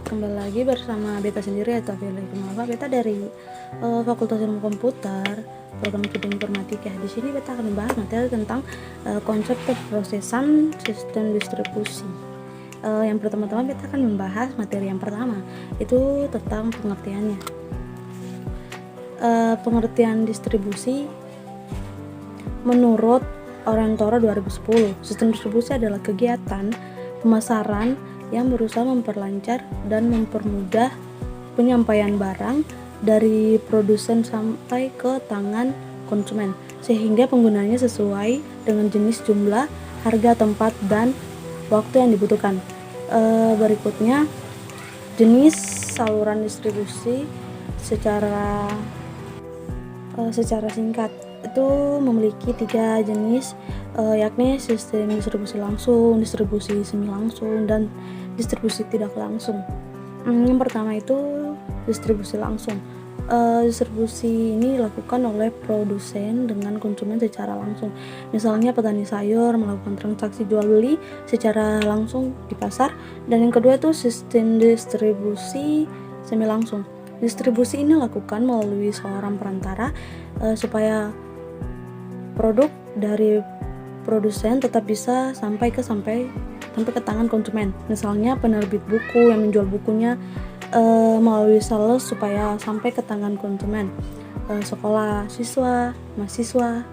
kembali lagi bersama Beta sendiri atau Bella Ikumava. Beta dari Fakultas Ilmu Komputer, Program Studi Informatika. Di sini Beta akan membahas materi tentang konsep pemrosesan sistem distribusi. Yang pertama-tama Beta akan membahas materi yang pertama, itu tentang pengertiannya. Pengertian distribusi menurut Orentoro 2010, sistem distribusi adalah kegiatan pemasaran yang berusaha memperlancar dan mempermudah penyampaian barang dari produsen sampai ke tangan konsumen, sehingga penggunaannya sesuai dengan jenis, jumlah, harga, tempat, dan waktu yang dibutuhkan. Berikutnya, jenis saluran distribusi secara singkat itu memiliki 3 jenis, yakni sistem distribusi langsung, distribusi semi langsung, dan distribusi tidak langsung. Yang pertama itu distribusi langsung. Distribusi ini dilakukan oleh produsen dengan konsumen secara langsung. Misalnya petani sayur melakukan transaksi jual beli secara langsung di pasar. Dan yang kedua itu sistem distribusi semi langsung. Distribusi ini dilakukan melalui seorang perantara supaya produk dari produsen tetap bisa sampai ke tangan konsumen. Misalnya penerbit buku yang menjual bukunya melalui sales supaya sampai ke tangan konsumen. Sekolah, siswa, mahasiswa,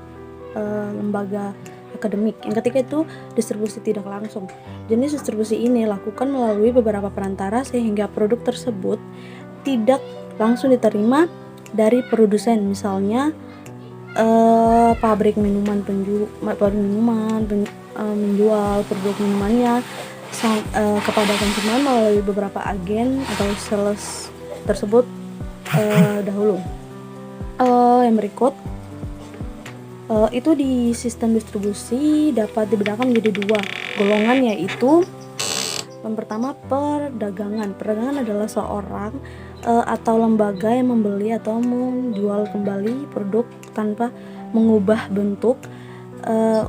lembaga akademik. Yang ketiga itu distribusi tidak langsung. Jenis distribusi ini dilakukan melalui beberapa perantara sehingga produk tersebut tidak langsung diterima dari produsen. Misalnya pabrik minuman menjual produk minumannya kepada konsumen melalui beberapa agen atau sales tersebut dahulu. Yang berikut itu di sistem distribusi dapat dibedakan menjadi 2 golongan, yaitu yang pertama perdagangan. Perdagangan adalah seorang atau lembaga yang membeli atau menjual kembali produk tanpa mengubah bentuk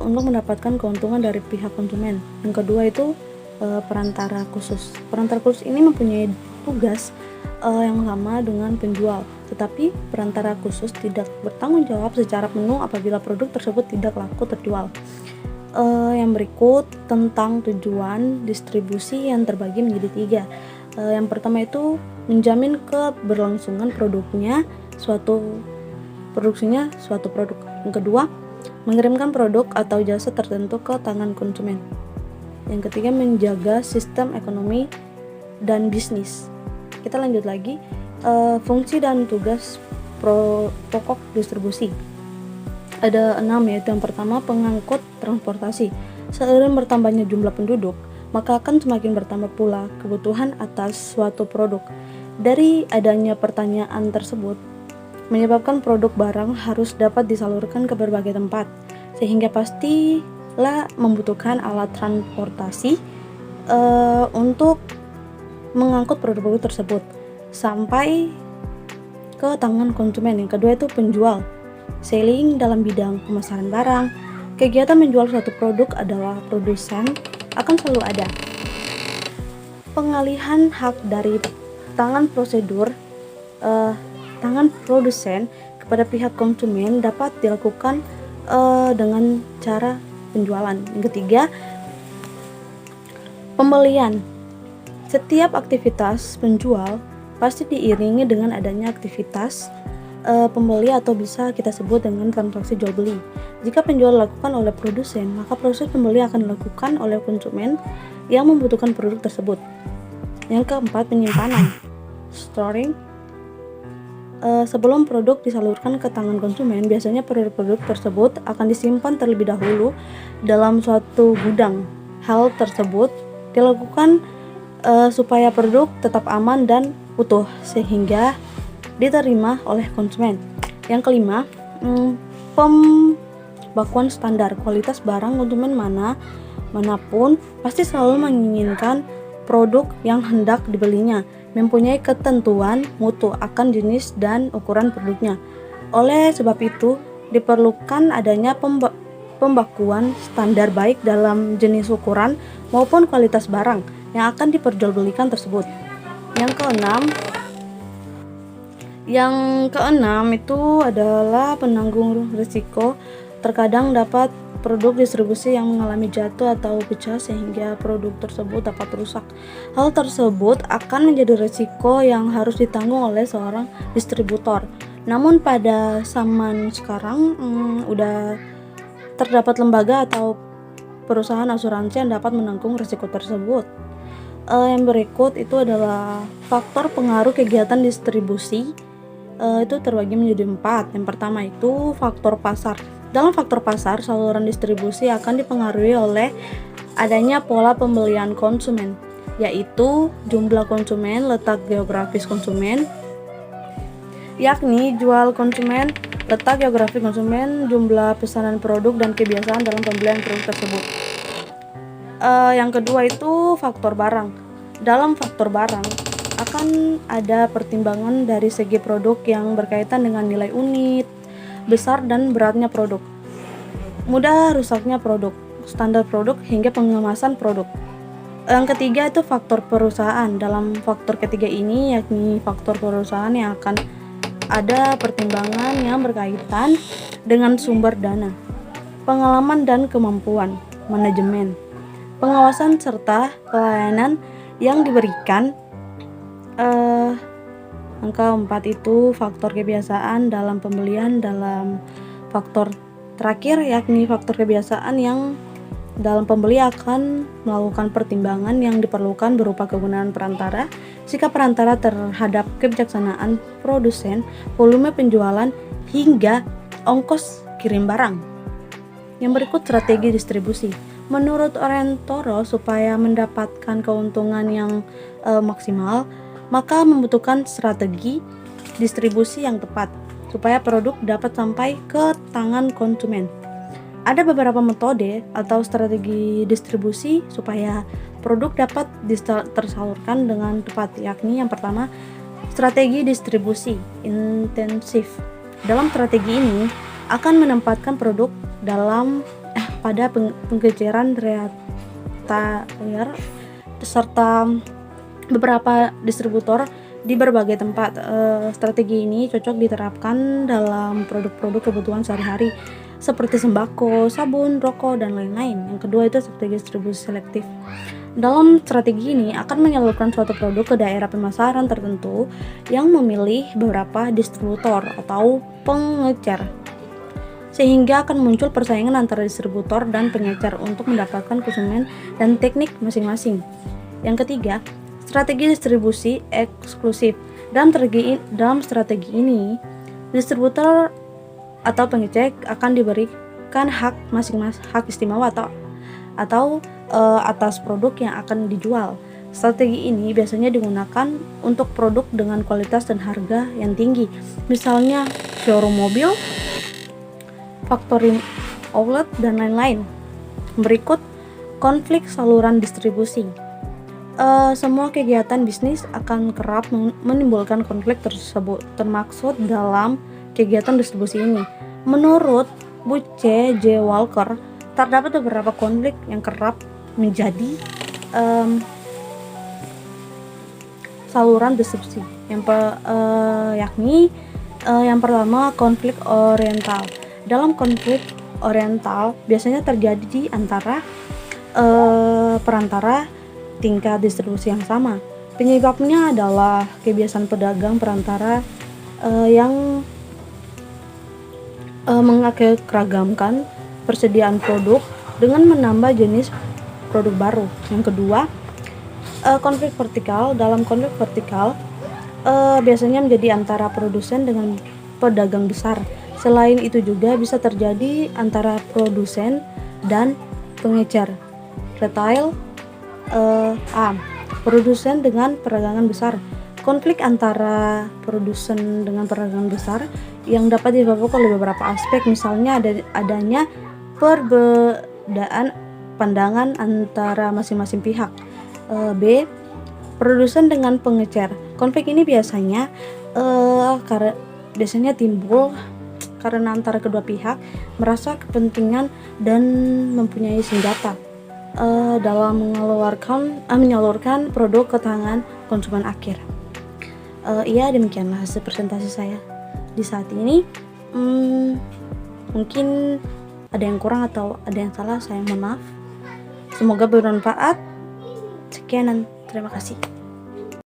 untuk mendapatkan keuntungan dari pihak konsumen. Yang kedua itu perantara khusus. Perantara khusus ini mempunyai tugas yang sama dengan penjual, tetapi perantara khusus tidak bertanggung jawab secara penuh apabila produk tersebut tidak laku terjual. Yang berikut tentang tujuan distribusi yang terbagi menjadi 3. Yang pertama itu menjamin keberlangsungan produksinya suatu produk. Yang kedua, mengirimkan produk atau jasa tertentu ke tangan konsumen. Yang ketiga, menjaga sistem ekonomi dan bisnis. Kita lanjut lagi, fungsi dan tugas pokok distribusi. Ada 6, yaitu yang pertama pengangkut transportasi. Seiring bertambahnya jumlah penduduk, maka akan semakin bertambah pula kebutuhan atas suatu produk. Dari adanya pertanyaan tersebut menyebabkan produk barang harus dapat disalurkan ke berbagai tempat, sehingga pastilah membutuhkan alat transportasi untuk mengangkut produk-produk tersebut sampai ke tangan konsumen. Yang kedua itu penjual, selling dalam bidang pemasaran barang. Kegiatan menjual suatu produk adalah produsen akan selalu ada. Pengalihan hak dari tangan produsen kepada pihak konsumen dapat dilakukan dengan cara penjualan. Yang ketiga, pembelian. Setiap aktivitas penjual pasti diiringi dengan adanya aktivitas pembeli atau bisa kita sebut dengan transaksi jual beli. Jika penjual dilakukan oleh produsen, maka proses pembeli akan dilakukan oleh konsumen yang membutuhkan produk tersebut. Yang keempat, penyimpanan, storing. Sebelum produk disalurkan ke tangan konsumen, biasanya produk-produk tersebut akan disimpan terlebih dahulu dalam suatu gudang. Hal tersebut dilakukan supaya produk tetap aman dan utuh sehingga diterima oleh konsumen. Yang kelima, pembakuan standar. Kualitas barang konsumen manapun pasti selalu menginginkan produk yang hendak dibelinya mempunyai ketentuan mutu akan jenis dan ukuran produknya. Oleh sebab itu, diperlukan adanya pembakuan standar baik dalam jenis ukuran maupun kualitas barang yang akan diperjualbelikan tersebut. Yang keenam, itu adalah penanggung risiko. Terkadang dapat produk distribusi yang mengalami jatuh atau pecah sehingga produk tersebut dapat rusak. Hal tersebut akan menjadi risiko yang harus ditanggung oleh seorang distributor. Namun pada zaman sekarang udah terdapat lembaga atau perusahaan asuransi yang dapat menanggung risiko tersebut. Yang berikut itu adalah faktor pengaruh kegiatan distribusi. Itu terbagi menjadi 4. Yang pertama itu faktor pasar. Dalam faktor pasar, saluran distribusi akan dipengaruhi oleh adanya pola pembelian konsumen, yaitu jumlah konsumen, letak geografis konsumen, yakni jual konsumen, letak geografis konsumen, jumlah pesanan produk, dan kebiasaan dalam pembelian produk tersebut. Yang kedua itu faktor barang. Dalam faktor barang akan ada pertimbangan dari segi produk yang berkaitan dengan nilai unit, besar dan beratnya produk, mudah rusaknya produk, standar produk, hingga pengemasan produk. Yang ketiga itu faktor perusahaan. Dalam faktor ketiga ini yakni faktor perusahaan yang akan ada pertimbangan yang berkaitan dengan sumber dana, pengalaman dan kemampuan, manajemen, pengawasan serta pelayanan yang diberikan. Angka 4 itu faktor kebiasaan dalam pembelian. Dalam faktor terakhir yakni faktor kebiasaan yang dalam pembeli akan melakukan pertimbangan yang diperlukan berupa kegunaan perantara, sikap perantara terhadap kebijaksanaan produsen, volume penjualan, hingga ongkos kirim barang. Yang berikut strategi distribusi. Menurut Orientoro, supaya mendapatkan keuntungan yang maksimal, maka membutuhkan strategi distribusi yang tepat supaya produk dapat sampai ke tangan konsumen. Ada beberapa metode atau strategi distribusi supaya produk dapat tersalurkan dengan tepat, yakni yang pertama, strategi distribusi intensif. Dalam strategi ini akan menempatkan produk dalam pada pengejaran retailer serta beberapa distributor di berbagai tempat. Strategi ini cocok diterapkan dalam produk-produk kebutuhan sehari-hari seperti sembako, sabun, rokok, dan lain-lain. Yang kedua itu strategi distribusi selektif. Dalam strategi ini akan menyalurkan suatu produk ke daerah pemasaran tertentu yang memilih beberapa distributor atau pengecer, sehingga akan muncul persaingan antara distributor dan pengecer untuk mendapatkan konsumen dan teknik masing-masing. Yang ketiga, strategi distribusi eksklusif. Dalam strategi ini, distributor atau pengecer akan diberikan hak istimewa atau atas produk yang akan dijual. Strategi ini biasanya digunakan untuk produk dengan kualitas dan harga yang tinggi, misalnya showroom mobil, factory outlet, dan lain-lain. Berikut konflik saluran distribusi. Semua kegiatan bisnis akan kerap menimbulkan konflik tersebut, termaksud dalam kegiatan distribusi ini. Menurut Bu C.J. Walker, terdapat beberapa konflik yang kerap menjadi saluran distribusi. Yakni yang pertama, konflik oriental. Dalam konflik oriental biasanya terjadi di antara perantara tingkat distribusi yang sama. Penyebabnya adalah kebiasaan pedagang perantara yang mengagregatkan persediaan produk dengan menambah jenis produk baru. Yang kedua, konflik vertikal. Dalam konflik vertikal biasanya menjadi antara produsen dengan pedagang besar. Selain itu juga bisa terjadi antara produsen dan pengecer. Retail produsen dengan perdagangan besar. Konflik antara produsen dengan perdagangan besar yang dapat disebabkan oleh beberapa aspek, misalnya adanya perbedaan pandangan antara masing-masing pihak. B. Produsen dengan pengecer. Konflik ini biasanya timbul karena antara kedua pihak merasa kepentingan dan mempunyai senjata dalam menyalurkan produk ke tangan konsumen akhir. Iya, demikianlah hasil presentasi saya di saat ini. Mungkin ada yang kurang atau ada yang salah, saya mohon maaf. Semoga bermanfaat. Sekian dan terima kasih.